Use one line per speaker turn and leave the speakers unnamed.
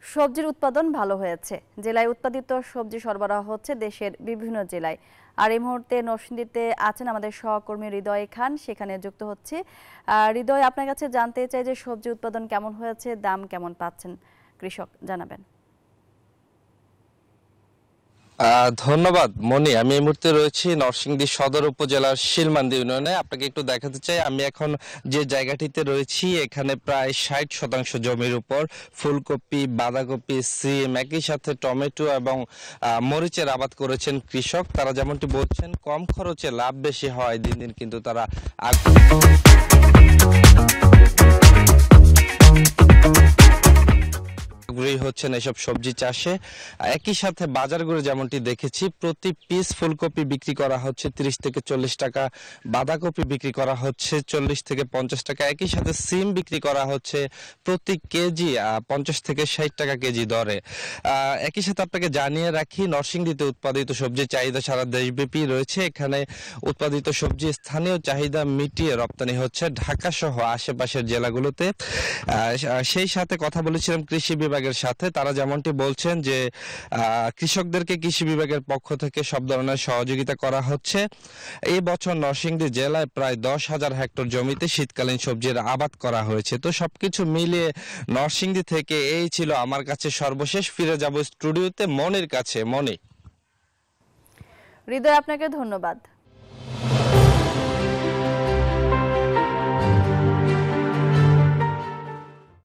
সবজির উৎপাদন ভালো হয়েছে। জেলায় উৎপাদিত সবজি সরবরাহ হচ্ছে দেশের বিভিন্ন জেলায়। আর এই মুহূর্তে নরসিংদীতে আছেন আমাদের সহকর্মী হৃদয় খান, সেখানে যুক্ত হচ্ছে। হৃদয়, আপনার কাছে জানতে চাই যে সবজি উৎপাদন কেমন হয়েছে, দাম কেমন পাচ্ছেন কৃষক, জানাবেন।
ধন্যবাদ মনি। আমি এই মুহূর্তে রয়েছি নরসিংদী সদর উপজেলার শিলমান্দি ইউনিয়নে। আপনাকে একটু দেখাতে চাই, আমি এখন যে জায়গাটিতে রয়েছি এখানে প্রায় 60% জমির উপর ফুলকপি, বাঁধাকপি, সিম, একই সাথে টমেটো এবং মরিচের আবাদ করেছেন কৃষক। তারা যেমনটি বলছেন কম খরচে লাভ বেশি হয়, দিন দিন কিন্তু তারা আগ্রহী হচ্ছেন এসব সবজি চাষে। একই সাথে বাজারগুলো যেমনটি দেখেছি, প্রতি পিস ফুলকপি বিক্রি করা হচ্ছে 30 থেকে 40 টাকা, বাঁধাকপি বিক্রি করা হচ্ছে 40 থেকে 50 টাকা, একই সাথে সিম বিক্রি করা হচ্ছে প্রতি কেজি 50 থেকে 60 টাকা কেজি দরে। একই সাথে আপনাকে জানিয়ে রাখি, নরসিংদীতে উৎপাদিত সবজির চাহিদা সারা দেশব্যাপী রয়েছে। এখানে উৎপাদিত সবজি স্থানীয় চাহিদা মিটিয়ে রপ্তানি হচ্ছে ঢাকা সহ আশেপাশের জেলাগুলোতে। সেই সাথে কথা বলেছিলাম কৃষি বিভাগের সাথে, তারা যেমনটি বলছেন যে কৃষকদেরকে কৃষি বিভাগের পক্ষ থেকে সব ধরনের সহযোগিতা করা হচ্ছে। এই বছর নরসিংদী জেলায় প্রায় 10,000 হেক্টর জমিতে শীতকালীন সবজির আবাদ করা হয়েছে। তো সবকিছু মিলিয়ে নরসিংদী থেকে এই ছিল আমার কাছে সর্বশেষ। ফিরে যাব স্টুডিওতে মনির কাছে। মনি।
হৃদয়, আপনাকে ধন্যবাদ।